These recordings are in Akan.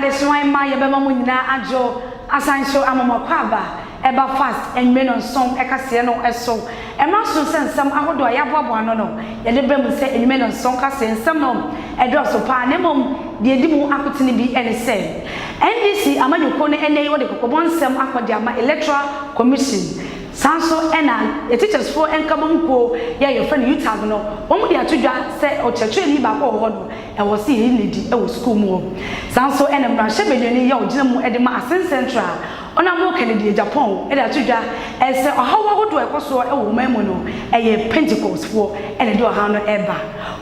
adeswan ma ye bema mu nyina ajo asanso amamokwaba eba fast enmenon som ekase no eso ema so sensam ahodo ayaboabo ano no ye de brem se enmenon som kase ensam no edo so pa nemom de edimu akotene bi ene se NDC amanyuko ne ene yo de kokobonsam akode ama electoral commission sanso ena the teachers for enkabomko ye your friend you tag no omo de atodwa se o cheche ni ba ko ho no e wo se yi lady e wo school mu sanso ena mra hyebenyoni ye o gina mu e de ma asen central ona mo Kennedy Japan e de atodwa e se ohawa hodo e koso e wo mamu no e ye Pentecost for ena de oha no eba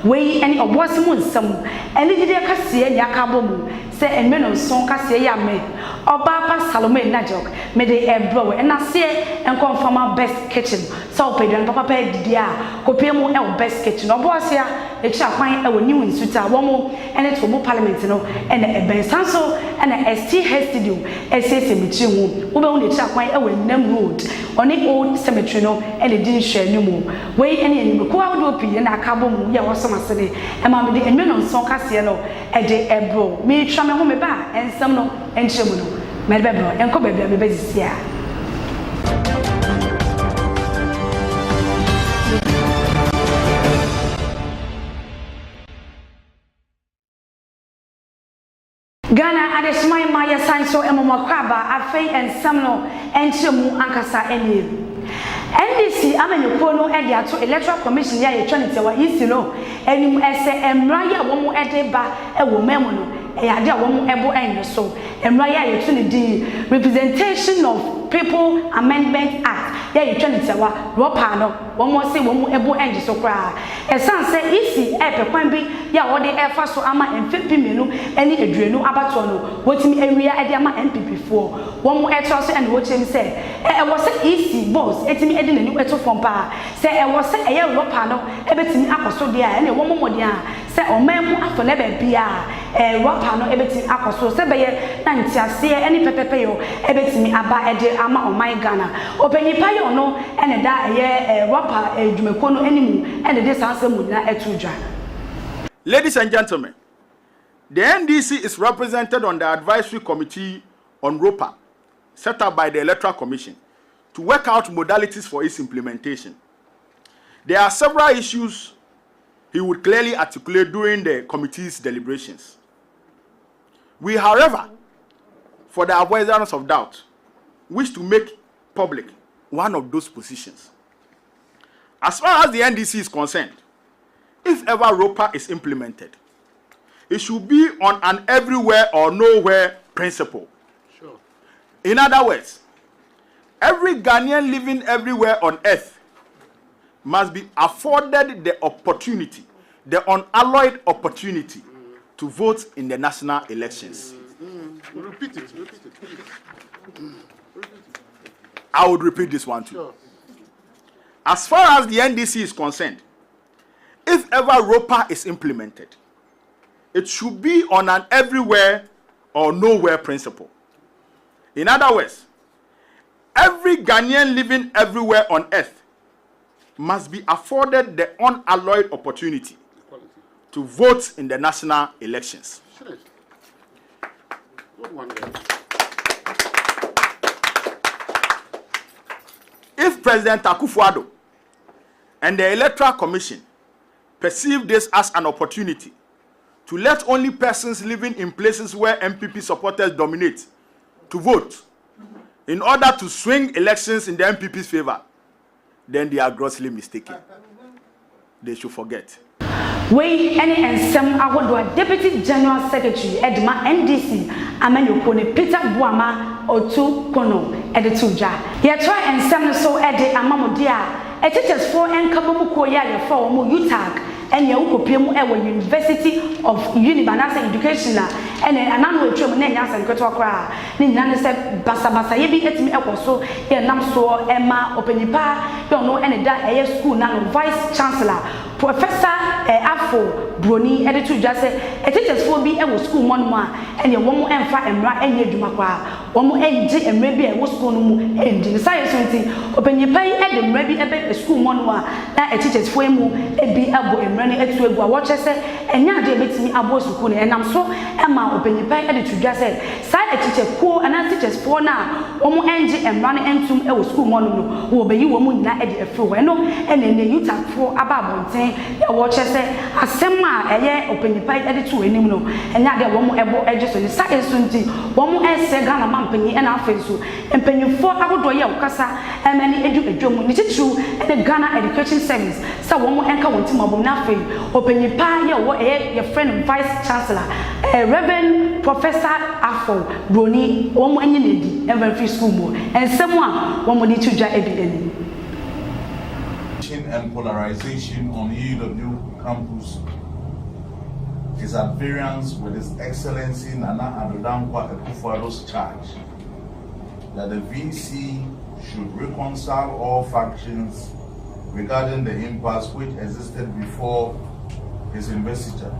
we eni oboase mu nsam eni gide kase nya ka bomu se enmeno son kase ya me oba pa Salome Najok me de ebro ena se enkonfama best kitchen so pedwan papa pa didia kopiemu e best kitchen oboase a e kira kwan e woni nsuta wo mo ene to mo parliament no ene eben sanso ene STH studio ese mitri hu wo be hu de kira kwan e wonam road oni old cemetery no ene din hwe ni mu we ene ni ko awodo pi na akabo mu ye wo so masene e ma me de enweno nson kase no e de ebro me twa me ho me ba ensam no enchire mu no me be bro enko ba bia me be zisia Ghana adesman ma ya sanso emomakwaba afei ensam no enchire mu ankasa enie NDC amanyuko no e de ato electoral commission ya ye twanite wa isi no enim ese emra ya wo mu ede ba e wo memu no e ya de wo mu ebo en so emra ya ye tuni di representation of people amendment act ya ye twanite wa ropa no wo mo se wo mu ebo en so kra esan se isi e pe kwan bi ya wo de e fa so ama mfepi menu eni eduenu abato no wotimi ewia e de ama MPP fo wo mu e tro so en wo chem se e wo se isi boss etimi edi nani eto fompa se e wo se eye ropa no e betimi akoso de a ene wo momode a se o mamu afo na ba bia ropa no e betimi akoso se be ye na ntiase eni pepepe yo e betimi aba ede ama o my Ghana opanyipa yo no ene da eye ropa edwumeko no enimu ene de sanse mu na etudwa. Ladies and gentlemen, the NDC is represented on the advisory committee on ROPA set up by the Electoral Commission to work out modalities for its implementation. There are several issues he would clearly articulate during the committee's deliberations. We, however, for the avoidance of doubt, wish to make public one of those positions. As far as the NDC is concerned, if ever ROPA is implemented, it should be on an everywhere or nowhere principle. Sure. In other words, every Ghanaian living everywhere on earth must be afforded the opportunity, the unalloyed opportunity to vote in the national elections. Repeat it. I would repeat this one too. Sure. As far as the NDC is concerned, if ever ROPA is implemented, it should be on an everywhere or nowhere principle. In other words, every Ghanaian living everywhere on earth must be afforded the unalloyed opportunity to vote in the national elections. Sure. Good one there. If President Akufo-Addo and the Electoral Commission perceive this as an opportunity to let only persons living in places where MPP supporters dominate to vote in order to swing elections in the MPP's favor, then they are grossly mistaken. They should forget. We any ensem awodo Deputy General Secretary Edma NDC amanyuko ne Peter Buama otu kono edetudwa. Ye try ensem so ede amamode a teachers for enkabomuko ya ye for mo UTAG and ye ukopiem ewo University of Unibanasa Education and ananu etwem na nyansa nketo akra ni nyane se basabasa ye bi etimi ekoso ye nam so ema openipa ye no ene da eye school na no vice chancellor Professor Afo Broni editor just say teachers for be e school monuma ene wo emfa emra enye adwuma kwa wo enje emra bi e wo school no mu endi science nti opanyipa yi e de emra bi e school monuma na teachers for mu e bi abo emra ne etu egu a wo che se enya ade betimi abo school ne enam so e ma opanyipa yi e de tudwa se sai teacher ko ana teachers for na wo enje emra ne entum e wo school monuma wo be yi wo mu nyina e de afro we no ene ne youth for aba bonten e wo che se asem a eye opanyipa yi e de tu enim no enya de wo mu ebo eje so sa esunti wo mu ese Ghana mampanyi e na afenso empanyifo ahodo ye ukasa emani edu adwom ni titru e Ghana Education Service sa wo mu enka wonti mabom na afei opanyipa ye wo ye friend Vice Chancellor Reverend Professor Afo Broni wo mu enye nedi Every School mo ensem a wo mu di tudwa ebi eni and polarization on UW campus is at variance with His Excellency Nana Addo Dankwa Akufo-Addo's charge that the VC should reconcile all factions regarding the impasse which existed before his investiture.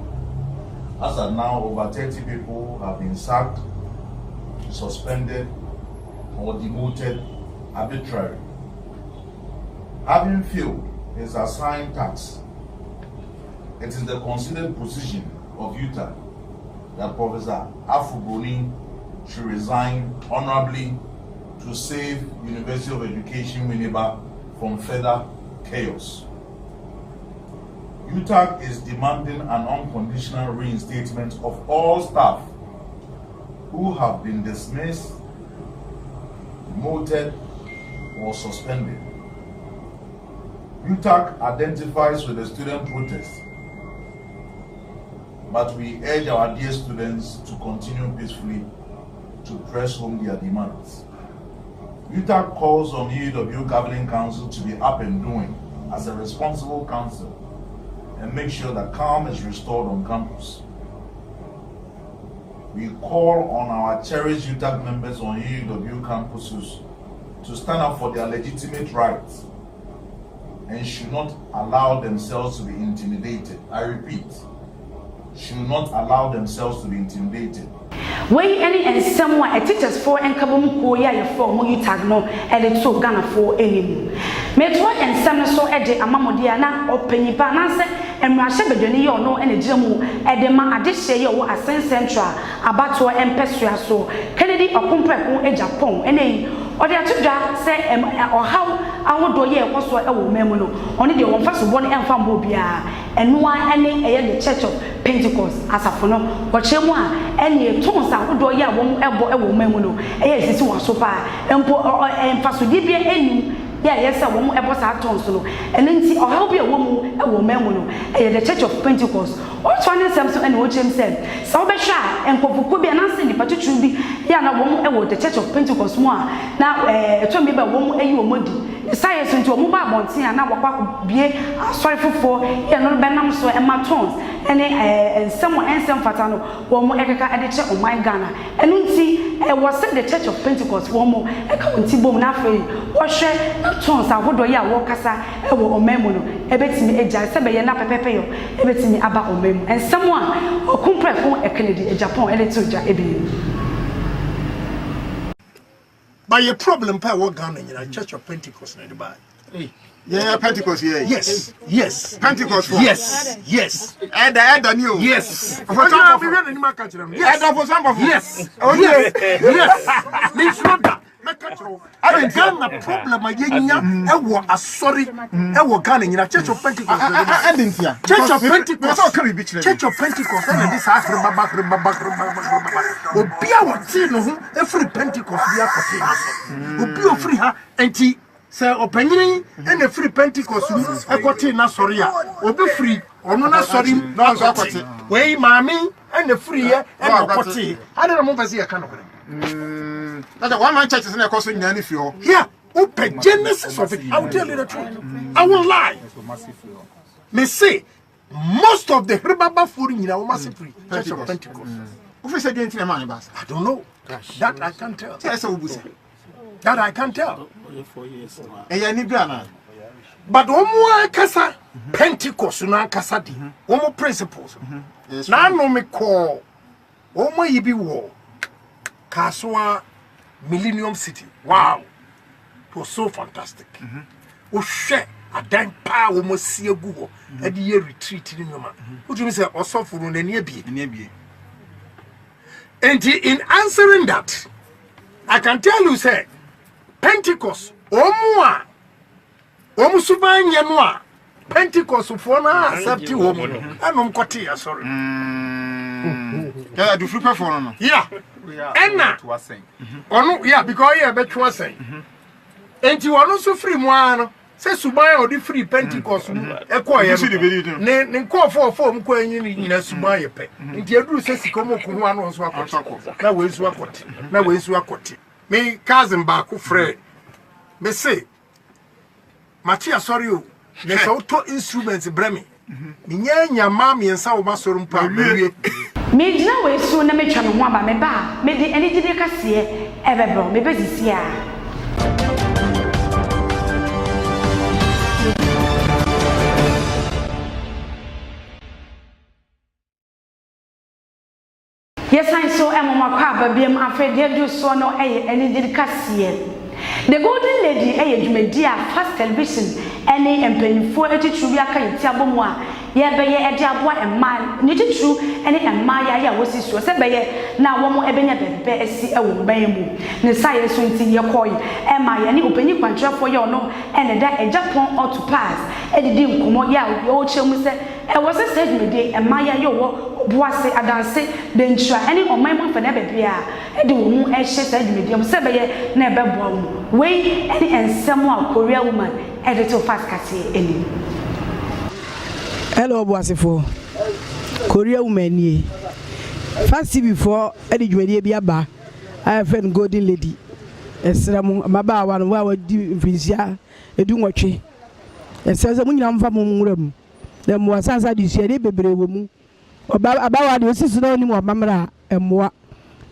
As of now, over 30 people have been sacked, suspended, or demoted arbitrarily. Having failed his assigned task, it is the considered position of Utah that Professor Afo Broni should resign honorably to save University of Education Winneba from further chaos. Utah is demanding an unconditional reinstatement of all staff who have been dismissed, demoted, or suspended. UTAC identifies with the student protest, but we urge our dear students to continue peacefully to press home their demands. UTAC calls on UW Governing Council to be up and doing as a responsible council and make sure that calm is restored on campus. We call on our cherished UTAC members on UW campuses to stand up for their legitimate rights and should not allow themselves to be intimidated. I repeat, should not allow themselves to be intimidated. When any someone a teachers for and kabum ko ya ye for mo Utah no e de to Ghana for enim. Me to and some so e de amamodia na opanyipa na se emrahye bedwani ye ono e ne giremu e de ma ade hye ye wo Asen Central abato empesua so Kennedy Okompreko e Japan ene o de atudwa se ohaw ahodo ye ekoso e wo memu no oni de won faso bo ne emfa mbo bia enua ene eye the Church of Pentecost asafo no wo chemu a ene tons ahodo ye wo ebo e wo memu no eye sisi waso pa empo emfaso di bia enu yes wo mu ebo sa tons no ene nti ohaw bia wo mu e wo memu no eye the Church of Pentecost o twane sem so ene wo chem sem sa wo be hwa enkofuko bia na se ni patutru bi ya na wo mu e wo the Church of Pentecost mu a na eto mi ba wo mu eyi wo modi science nti wo mu ba bonten a na wakwa bie asori fofo ye no be nam so e ma tons ene ensem fata no wo mu ekeka e de che o my Ghana enu nti wo se the Church of Pentecost wo mu e ka nti bom na afei wo hwe tons ahodo ye a wo kasa e wo omemu no e betimi eja se be ye na pepepe yo e betimi aba omemu ensem a Okompreko e Kennedy e Japan e le tuja e bi. But your problem pa what Ghana in Church of Pentecost na Dubai. Yeah, Pentecost, yeah. Yes, yes. Pentecost. Yes, yes. Eda new. Yes. For some we run animal catch them. Yes. Eda for some of Yes. Oh yeah. Yes. Means not that. I mean, Ghana problem again. I was a sorry. I was Ghana in a Church of Pentecost. I didn't hear. Church of Pentecost. Church of Pentecost. And this after Obi a tin no every Pentecost we are cooking. Obi free her and he say opinion and the free Pentecost e kote na sorry a obi free ono na sorry na kote. We mami and the free and the kote. I don't know pese e kan no. That's one man church is not costing any fuel. Here, open genesis of it. I will tell you the truth. I won't lie. Me say most of the Rebaba food in our massive Church of Pentecost. Who said anything about money, boss? I don't know. That I can't tell. That I can't tell. And you need Ghana. But Omo Kasa, Pentecost na ankasa di wo principles na no me call wo mo yi bi wo Kaswa Millennium City. Wow. It was so fantastic. O share adan pa wo mo sie gu ho e de ye retreat ni nyoma. What do you say osofo no na ne bie? And in answering that, I can tell you say Pentecost omo subanye no a Pentecost for na accept wo mo no. Anom kote ya sorry. Yeah, do flip for no. Yeah. Enna was saying. Ono yeah because you bet was saying. Enti wono so free mo ano. Say suban o di free Pentecost e ko ye. Ne nko for mo ko anyi ni na suban ye pe. Enti aduru se sikomo ko ho ano so akoti. Na we su akoti. Na we su akoti. Me cousin ba ko frɛ. Me say Matia sorry o. Me so to instruments bremi. Me nya ma me nsa wo masoro mpa wie. Me jina we so na me twa me ho aba me ba me de eni gide kase ebebro me bezisi a yes I so emoma kwa ba biem afede du so no eni gide kase The Golden Lady dwumadi a Fast Television ene empanifo etitru bi aka yiti abomu a ye beye ede aboa emma ne titru ene emma ya wosi so se beye na wo mo ebenya bebe esi ewo ban mu ne saye so nti ye koy emma ye ne opanyi kwantrefo ye ono ene da Japan auto pass edidi nkomo ya wo chemu se e wo se dwumadi emma ya ye wo boase adanse de ntra ene oman mo fa na bebe a ede wo mu ehye se dwumadi se beye na ebeboa wo we any ensemo a Korea woman editor fast kase eni. Hello boasefo. Korea woman ni. Fast before edi dwumadie bi aba. I friend Golden Lady. Esremu maba wa no wa di mfinsia edu nwotwe. Esese mu nyina mfa mu nwuram. Na mu asansa di suade bebre wo mu. Aba wa de osisi no ni mu amamra emmoa.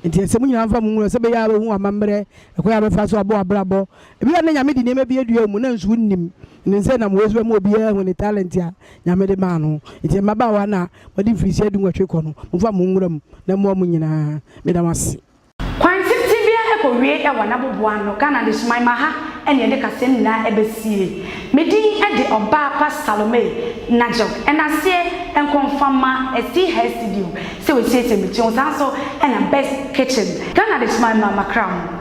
Nti esemu nyina mfa mu nwuram se be ya ba hu amamre ekoya be fa so abo abrabo. Ebi na nyame di nema bi adua mu na nsu nnim. Nse na mwezu mu obi ya hu ni talent ya nyame de ma no. Nti maba wa na wodi mfirisi adu nwotwe ko no. Mfa mu nwuram na mu amu nyina me da mase. Kwanti bia ekowie e wana boboa no Ghana de Shimai ha ene de kase nna ebesie medi ede oba pa Salome Najok enase enkonfama esti hair studio se we see me tion so ena best kitchen Ghana de Shimai makram